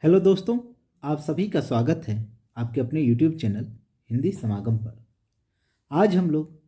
Hello दोस्तों, आप सभी का स्वागत है आपके अपने यूट्यूब चैनल हिंदी समागम पर। आज हम लोग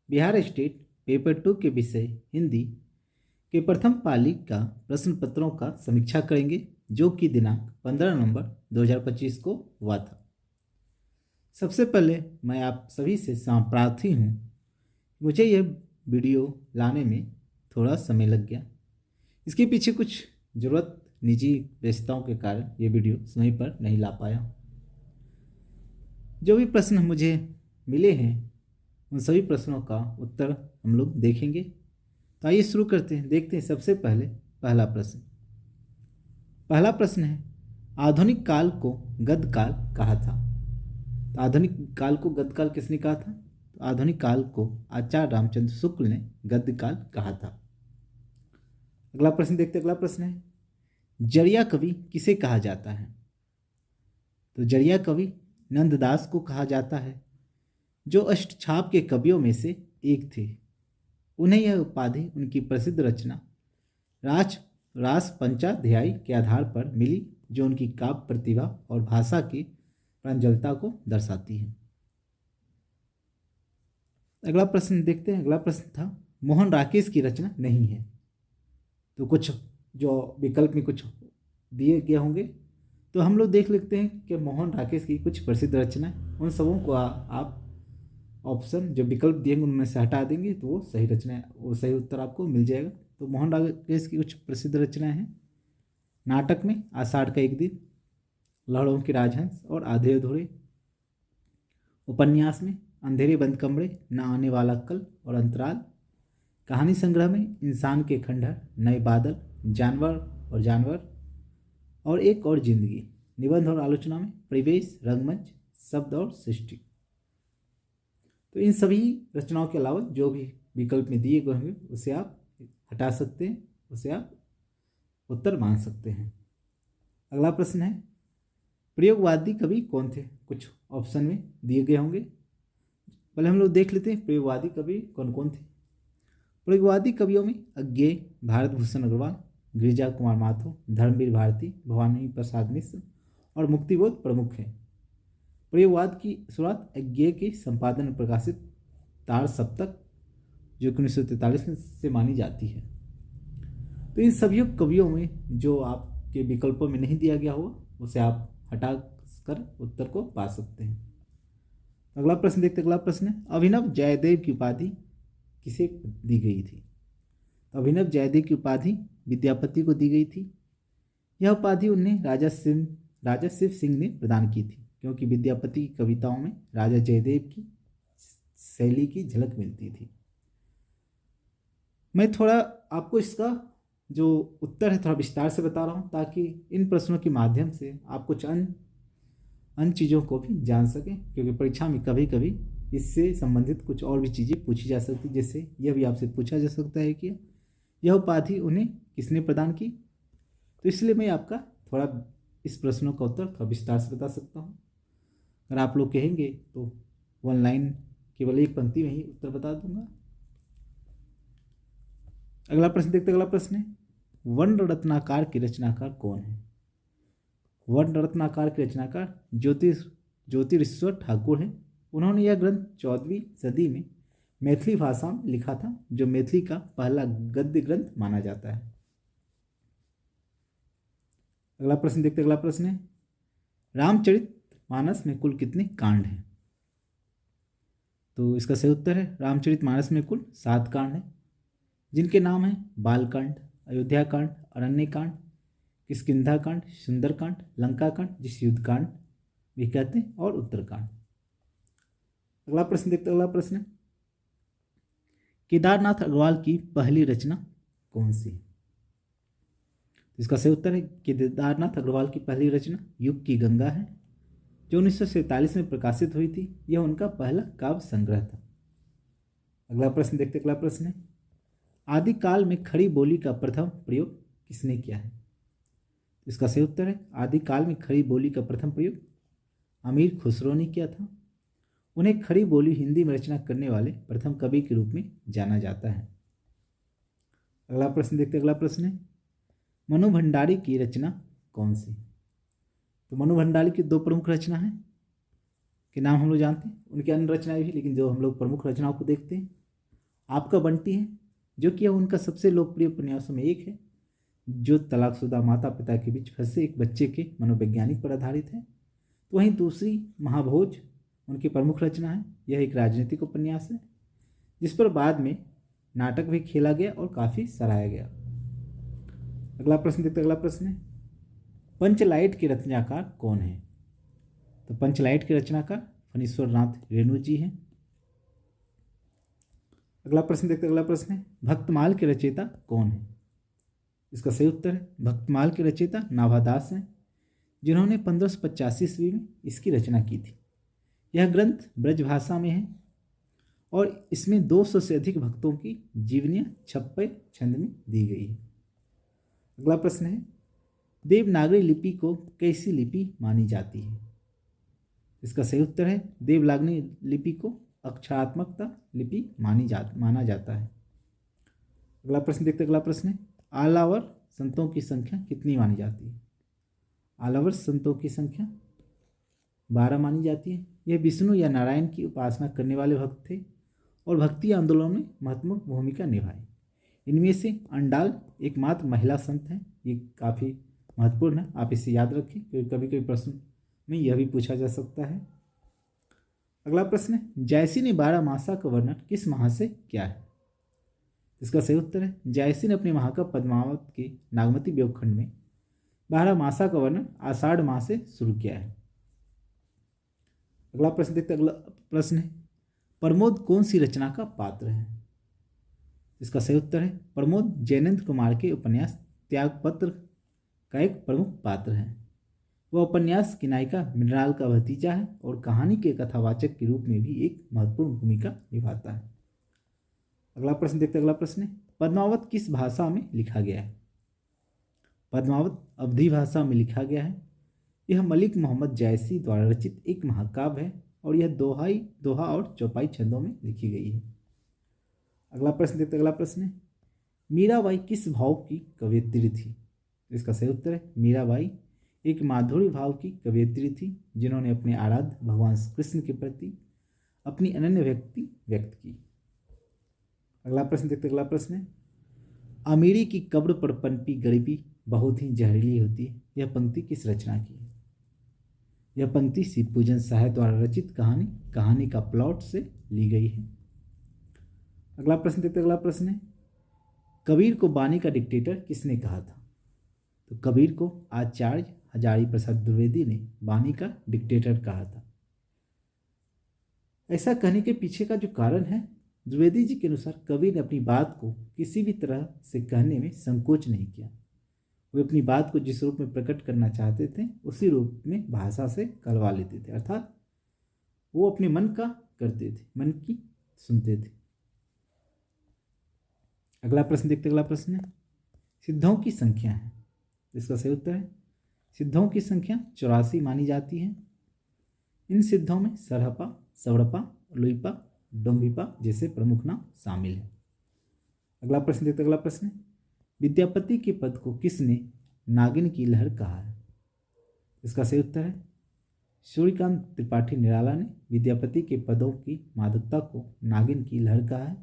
बिहार स्टेट पेपर 2 के विषय हिंदी के प्रथम पाली का प्रश्न पत्रों का समीक्षा करेंगे, जो कि दिनांक 15 नवंबर 2025 को हुआ था। सबसे पहले मैं आप सभी से प्रार्थी हूँ। मुझे यह वीडियो लाने में थोड़ा समय लग गया। इसके पीछे कुछ ज़रूरत निजी व्यस्तताओं के कारण ये वीडियो समय पर नहीं ला पाया। जो भी प्रश्न मुझे मिले हैं उन सभी प्रश्नों का उत्तर हम लोग देखेंगे। तो आइए शुरू करते हैं। देखते हैं सबसे पहले पहला प्रश्न है, आधुनिक काल को गद्य काल कहा था। तो आधुनिक काल को गद्य काल किसने कहा था? तो आधुनिक काल को आचार्य रामचंद्र शुक्ल ने गद्य काल कहा था। अगला प्रश्न देखते हैं। अगला प्रश्न है, जरिया कवि किसे कहा जाता है? तो जरिया कवि नंददास को कहा जाता है, जो अष्टछाप के कवियों में से एक थे। उन्हें यह उपाधि उनकी प्रसिद्ध रचना रास पंचाध्यायी के आधार पर मिली, जो उनकी काव्य प्रतिभा और भाषा की प्रांजलता को दर्शाती है। अगला प्रश्न देखते हैं। अगला प्रश्न था, मोहन राकेश की रचना नहीं है। तो कुछ जो विकल्प में कुछ दिए गए होंगे, तो हम लोग देख लेते हैं कि मोहन राकेश की कुछ प्रसिद्ध रचनाएं, उन सबों को आप ऑप्शन जो विकल्प दिएंगे उनमें से हटा देंगे तो वो सही रचना, वो सही उत्तर आपको मिल जाएगा। तो मोहन राकेश की कुछ प्रसिद्ध रचनाएं हैं, नाटक में आषाढ़ का एक दिन, लहरों की राजहंस और आधे अधूरे, उपन्यास में अंधेरे बंद कमरे, न आने वाला कल और अंतराल, कहानी संग्रह में इंसान के खंडहर, नए बादल, जानवर और एक और जिंदगी, निबंध और आलोचना में परिवेश, रंगमंच, शब्द और सृष्टि। तो इन सभी रचनाओं के अलावा जो भी विकल्प में दिए गए होंगे उसे आप हटा सकते हैं, उसे आप उत्तर मान सकते हैं। अगला प्रश्न है, प्रयोगवादी कवि कौन थे? कुछ ऑप्शन में दिए गए होंगे, पहले हम लोग देख लेते हैं प्रयोगवादी कवि कौन कौन थे। प्रयोगवादी कवियों में अज्ञेय भारत भूषण अग्रवाल, गिरिजा कुमार माथुर, धर्मवीर भारती, भवानी प्रसाद मिश्र और मुक्तिबोध प्रमुख हैं। प्रयोगवाद की शुरुआत अज्ञेय के संपादन में प्रकाशित तार सप्तक, जो कि 1943 से मानी जाती है। तो इन सभी कवियों में जो आपके विकल्पों में नहीं दिया गया होगा उसे आप हटा कर उत्तर को पा सकते हैं। अगला प्रश्न देखते। अगला प्रश्न है, अभिनव जयदेव की उपाधि किसे दी गई थी? तो अभिनव जयदेव की उपाधि विद्यापति को दी गई थी। यह उपाधि उन्हें राजा शिव सिंह ने प्रदान की थी, क्योंकि विद्यापति की कविताओं में राजा जयदेव की शैली की झलक मिलती थी। मैं थोड़ा आपको इसका जो उत्तर है थोड़ा विस्तार से बता रहा हूँ, ताकि इन प्रश्नों के माध्यम से आप कुछ अन्य चीज़ों को भी जान सकें, क्योंकि परीक्षा में कभी कभी इससे संबंधित कुछ और भी चीज़ें पूछी जा सकती, जैसे यह भी आपसे पूछा जा सकता है कि यह उपाधि उन्हें किसने प्रदान की। तो इसलिए मैं आपका थोड़ा इस प्रश्नों का उत्तर थोड़ा विस्तार से बता सकता हूँ। अगर आप लोग कहेंगे तो वन लाइन केवल एक पंक्ति में ही उत्तर बता दूंगा। अगला प्रश्न देखते। अगला प्रश्न है, वर्ण रत्नाकर के रचनाकार कौन है? वर्ण रत्नाकर के रचनाकार ज्योतिरीश्वर ठाकुर हैं। उन्होंने यह ग्रंथ 14वीं सदी में मैथिली भाषा में लिखा था, जो मैथिली का पहला गद्य ग्रंथ माना जाता है। अगला प्रश्न देखते। अगला प्रश्न है, रामचरितमानस में कुल कितने कांड हैं? तो इसका सही उत्तर है, रामचरितमानस में कुल 7 कांड हैं, जिनके नाम हैं बालकांड, अयोध्याकांड, अरण्यकांड, किष्किंधाकांड, सुंदरकांड, लंकाकांड, जिसे युद्धकांड भी कहते हैं, और उत्तरकांड। अगला प्रश्न देखते। अगला प्रश्न है, केदारनाथ अग्रवाल की पहली रचना कौन सी है? इसका सही उत्तर है, केदारनाथ अग्रवाल की पहली रचना युग की गंगा है, जो 1947 में प्रकाशित हुई थी। यह उनका पहला काव्य संग्रह था। अगला प्रश्न देखते। अगला प्रश्न है, आदिकाल में खड़ी बोली का प्रथम प्रयोग किसने किया है? इसका सही उत्तर है, आदिकाल में खड़ी बोली का प्रथम प्रयोग अमीर खुसरो ने किया था। उन्हें खड़ी बोली हिंदी में रचना करने वाले प्रथम कवि के रूप में जाना जाता है। अगला प्रश्न देखते। अगला प्रश्न है, मनु भंडारी की रचना कौन सी? तो मनु भंडारी की दो प्रमुख रचना है के नाम हम लोग जानते हैं, उनकी अन्य रचनाएं भी, लेकिन जो हम लोग प्रमुख रचनाओं को देखते हैं, आपका बंटी है जो कि उनका सबसे लोकप्रिय उपन्यासों में एक है, जो तलाकशुदा माता पिता के बीच फंसे एक बच्चे के मनोवैज्ञानिक पर आधारित है। तो वहीं दूसरी महाभोज उनकी प्रमुख रचना है। यह एक राजनीतिक उपन्यास है जिस पर बाद में नाटक भी खेला गया और काफ़ी सराहा गया। अगला प्रश्न देखते, अगला प्रश्न है पंचलाइट के रचनाकार कौन है? तो पंचलाइट के रचनाकार फणीश्वर नाथ रेणु जी हैं। अगला प्रश्न देखते, अगला प्रश्न है भक्तमाल के रचयिता कौन है? इसका सही उत्तर है भक्तमाल के रचयिता नाभादास हैं, जिन्होंने 1585 ईस्वी में इसकी रचना की थी। यह ग्रंथ ब्रजभाषा में है और इसमें 200 से अधिक भक्तों की जीवनियाँ छप्पे छंद में दी गई है। अगला प्रश्न है देवनागरी लिपि को कैसी लिपि मानी जाती है? इसका सही उत्तर है देवनागरी लिपि को अक्षरात्मकता लिपि माना जाता है। अगला प्रश्न देखते, अगला प्रश्न है आलावर संतों की संख्या कितनी मानी जाती है? आलावर संतों की संख्या 12 मानी जाती है। यह विष्णु या नारायण की उपासना करने वाले भक्त थे और भक्ति आंदोलन में महत्वपूर्ण भूमिका निभाई। इनमें से अंडाल एकमात्र महिला संत हैं। ये काफ़ी महत्वपूर्ण है, आप इसे याद रखें क्योंकि कभी कभी प्रश्न में यह भी पूछा जा सकता है। अगला प्रश्न है जायसी ने 12 मासा का वर्णन किस माह से किया है? इसका सही उत्तर है जायसी ने अपने महाकाव्य पद्मावत के नागमती व्योमखंड में 12 मासा का वर्णन आषाढ़ माह से शुरू किया है। अगला प्रश्न देखते, अगला प्रश्न है प्रमोद कौन सी रचना का पात्र है? इसका सही उत्तर है प्रमोद जयनंद कुमार के उपन्यास त्यागपत्र का एक प्रमुख पात्र है। वह उपन्यास की नायिका मृणाल का भतीजा है और कहानी के कथावाचक के रूप में भी एक महत्वपूर्ण भूमिका निभाता है। अगला प्रश्न देखते, अगला प्रश्न है पद्मावत किस भाषा में लिखा गया है? पद्मावत अवधी भाषा में लिखा गया है। यह मलिक मोहम्मद जायसी द्वारा रचित एक महाकाव्य है और यह दोहा और चौपाई छंदों में लिखी गई है। अगला प्रश्न देखते, अगला प्रश्न है मीराबाई किस भाव की कवयित्री थी? इसका सही उत्तर है मीराबाई एक माधुरी भाव की कवयित्री थी जिन्होंने अपने आराध्य भगवान कृष्ण के प्रति अपनी अनन्य व्यक्त की। अगला प्रश्न देखते, अगला प्रश्न है अमीरी की कब्र पर पनपी गरीबी बहुत ही जहरीली होती है। यह पंक्ति किस रचना की है? यह पंक्ति शिवपूजन साहे द्वारा रचित कहानी का प्लॉट से ली गई है। अगला प्रश्न देखते, अगला प्रश्न है कबीर को बानी का डिक्टेटर किसने कहा था? तो कबीर को आचार्य हजारी प्रसाद द्विवेदी ने बानी का डिक्टेटर कहा था। ऐसा कहने के पीछे का जो कारण है, द्विवेदी जी के अनुसार कबीर ने अपनी बात को किसी भी तरह से कहने में संकोच नहीं किया। वे अपनी बात को जिस रूप में प्रकट करना चाहते थे उसी रूप में भाषा से करवा लेते थे, अर्थात वो अपने मन का करते थे, मन की सुनते थे। अगला प्रश्न देखते, अगला प्रश्न है सिद्धों की संख्या है। इसका सही उत्तर है सिद्धों की संख्या 84 मानी जाती है। इन सिद्धों में सरहपा, सवड़पा, लुइपा, डोम्भिपा जैसे प्रमुख नाम शामिल हैं। अगला प्रश्न देखते, अगला प्रश्न है विद्यापति के पद को किसने नागिन की लहर कहा है? इसका सही उत्तर है सूर्यकांत त्रिपाठी निराला ने विद्यापति के पदों की मादकता को नागिन की लहर कहा है।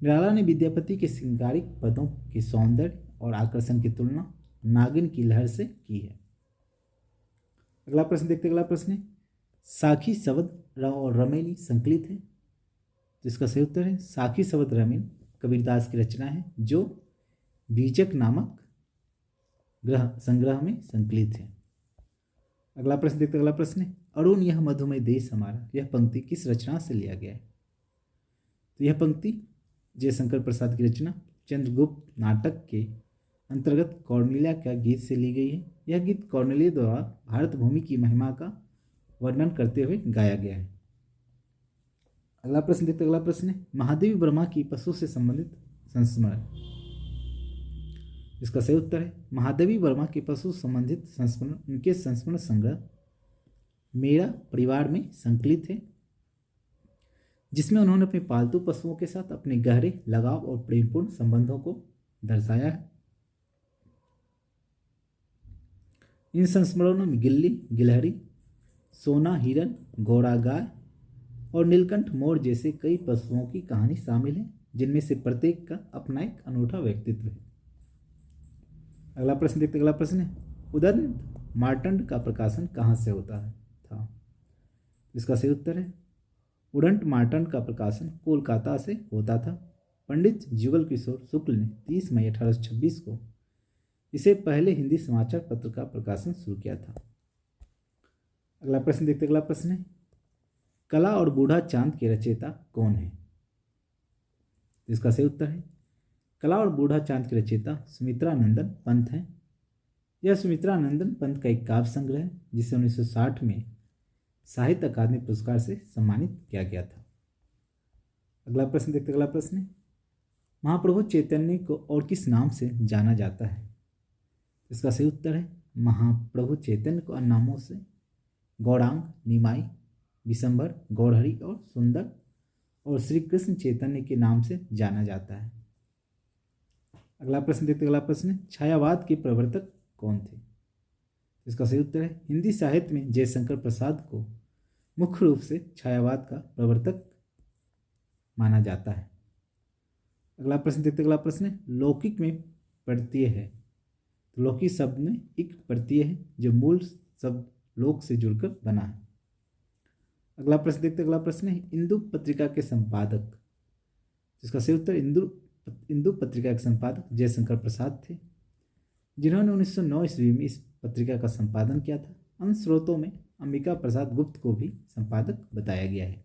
निराला ने विद्यापति के श्रृंगारिक पदों के सौंदर्य और आकर्षण की तुलना नागिन की लहर से की है। अगला प्रश्न देखते, अगला प्रश्न है साखी शब्द और रमेनी संकलित है। तो इसका सही उत्तर है साखी शब्द रमेन कबीरदास की रचना है जो बीजक नामक संग्रह में संकलित है। अगला प्रश्न देखते, अगला प्रश्न है अरुण यह मधुमय देश हमारा, यह पंक्ति किस रचना से लिया गया है? तो यह पंक्ति जयशंकर प्रसाद की रचना चंद्रगुप्त नाटक के अंतर्गत कौर्नेलिया का गीत से ली गई है। यह गीत कौर्नेलिया द्वारा भारत भूमि की महिमा का वर्णन करते हुए गाया गया है। अगला प्रश्न देखते, अगला प्रश्न है महादेवी वर्मा की पशु से संबंधित संस्मरण। इसका सही उत्तर है महादेवी वर्मा के पशु संबंधित संस्मरण उनके संस्मरण संग्रह मेरा परिवार में संकलित है, जिसमें उन्होंने अपने पालतू पशुओं के साथ अपने गहरे लगाव और प्रेमपूर्ण संबंधों को दर्शाया है। इन संस्मरणों में गिल्ली, गिलहरी, सोना, हिरन, घोड़ा, गाय और नीलकंठ मोर जैसे कई पशुओं की कहानी शामिल है, जिनमें से प्रत्येक का अपना एक अनूठा व्यक्तित्व है। अगला प्रश्न देखते, अगला प्रश्न है उदंत मार्तंड का प्रकाशन कहाँ से होता है था। इसका सही उत्तर है उदंत मार्तंड का प्रकाशन कोलकाता से होता था। पंडित जुगल किशोर शुक्ल ने 30 मई 1826 को इसे पहले हिंदी समाचार पत्र का प्रकाशन शुरू किया था। अगला प्रश्न देखते, अगला प्रश्न है कला और बूढ़ा चांद के रचयिता कौन है। इसका सही उत्तर है कला और बूढ़ा चांद के रचयिता सुमित्रा नंदन पंत हैं। यह सुमित्रा नंदन पंत का एक काव्य संग्रह है जिसे 1960 में साहित्य अकादमी पुरस्कार से सम्मानित किया गया था। अगला प्रश्न देखते, अगला प्रश्न है महाप्रभु चैतन्य को और किस नाम से जाना जाता है। इसका सही उत्तर है महाप्रभु चैतन्य को अन्य नामों से गौरांग, निमाई, विशंबर, गौरहरि और सुंदर और श्री कृष्ण चैतन्य के नाम से जाना जाता है। अगला प्रश्न देखते, अगला प्रश्न है छायावाद के प्रवर्तक कौन थे। इसका सही उत्तर है हिंदी साहित्य में जयशंकर प्रसाद को मुख्य रूप से छायावाद का प्रवर्तक माना जाता है। अगला प्रश्न देखते, अगला प्रश्न है लौकिक में प्रत्यय है। तो लौकिक शब्द में एक प्रत्यय है जो मूल शब्द लोक से जुड़कर बना है। अगला प्रश्न देखते, अगला प्रश्न है इंदु पत्रिका के संपादक। जिसका सही उत्तर इंदु पत्रिका के संपादक जयशंकर प्रसाद थे, जिन्होंने 1909 ईस्वी में इस पत्रिका का संपादन किया था। अन्य स्रोतों में अंबिका प्रसाद गुप्त को भी संपादक बताया गया है।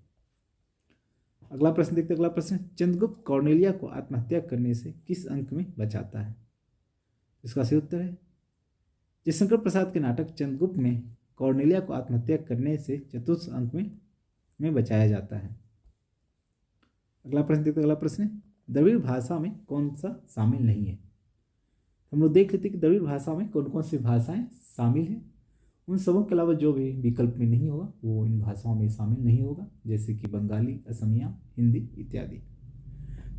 अगला प्रश्न देखते, अगला प्रश्न चंद्रगुप्त कौर्नेलिया को आत्महत्या करने से किस अंक में बचाता है। इसका सही उत्तर है जयशंकर प्रसाद के नाटक चंद्रगुप्त में कौर्नेलिया को आत्महत्या करने से चतुर्थ अंक में बचाया जाता है। अगला प्रश्न देखते, अगला प्रश्न द्रविड़ भाषा में कौन सा शामिल नहीं है। हम लोग देख लेते कि द्रविड़ भाषा में कौन कौन सी भाषाएं शामिल हैं। उन सबों के अलावा जो भी विकल्प में नहीं होगा वो इन भाषाओं में शामिल नहीं होगा, जैसे कि बंगाली, असमिया, हिंदी इत्यादि।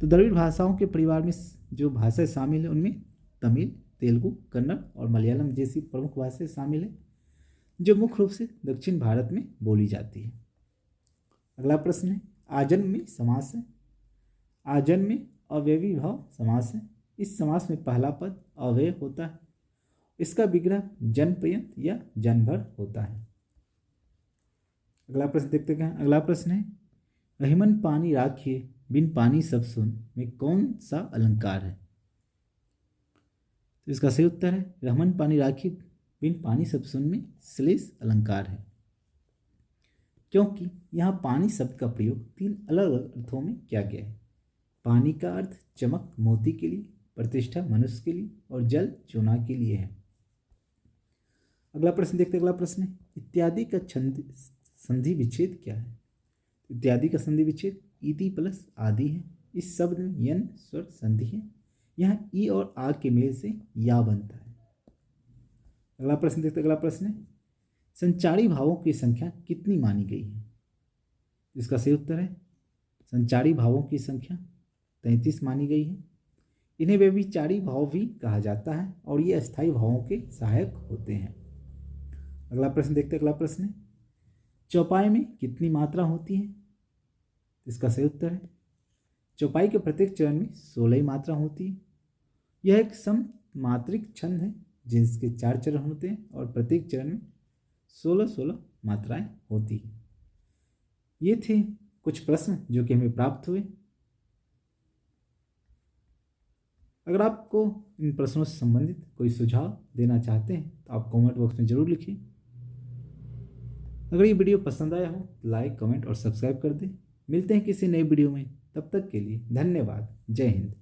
तो द्रविड़ भाषाओं के परिवार में जो भाषाएं शामिल है उनमें तमिल, तेलुगु, कन्नड़ और मलयालम जैसी प्रमुख भाषाएं शामिल है, जो मुख्य रूप से दक्षिण भारत में बोली जाती है। अगला प्रश्न है आजन्म में समास है। आजन्म में अव्ययी भाव समास है। इस समास में पहला पद अव्यय होता है। इसका विग्रह जनपर्यंत या जनभर होता है। अगला प्रश्न देखते हैं, अगला प्रश्न है रहीमन पानी राखिए बिन पानी सब सुन में कौन सा अलंकार है। तो इसका सही उत्तर है रहमन पानी राखिए बिन पानी सब सुन में श्लेष अलंकार है, क्योंकि यहाँ पानी शब्द का प्रयोग 3 अलग अलग अर्थों में किया गया है। पानी का अर्थ चमक मोती के लिए, प्रतिष्ठा मनुष्य के लिए और जल चूना के लिए है। अगला प्रश्न देखते, अगला प्रश्न है इत्यादि का संधि विच्छेद क्या है। इत्यादि का संधि विच्छेद इति प्लस आदि है। इस शब्द में यन स्वर संधि है। यहाँ ई और आ के मेल से या बनता है। अगला प्रश्न देखते, अगला प्रश्न है संचारी भावों की संख्या कितनी मानी गई है। इसका सही उत्तर है संचारी भावों की संख्या 33 मानी गई है। इन्हें व्यभिचारी भाव भी कहा जाता है और ये अस्थायी भावों के सहायक होते हैं। अगला प्रश्न देखते, अगला प्रश्न है चौपाई में कितनी मात्रा होती है। इसका सही उत्तर है चौपाई के प्रत्येक चरण में 16 मात्रा होती है। यह एक सममात्रिक छंद है जिसके 4 चरण होते हैं और प्रत्येक चरण में 16-16 मात्राएं होती हैं। ये थे कुछ प्रश्न जो कि हमें प्राप्त हुए। अगर आपको इन प्रश्नों से संबंधित कोई सुझाव देना चाहते हैं तो आप कमेंट बॉक्स में ज़रूर लिखिए। अगर ये वीडियो पसंद आया हो तो लाइक, कमेंट और सब्सक्राइब कर दें। मिलते हैं किसी नई वीडियो में, तब तक के लिए धन्यवाद। जय हिंद।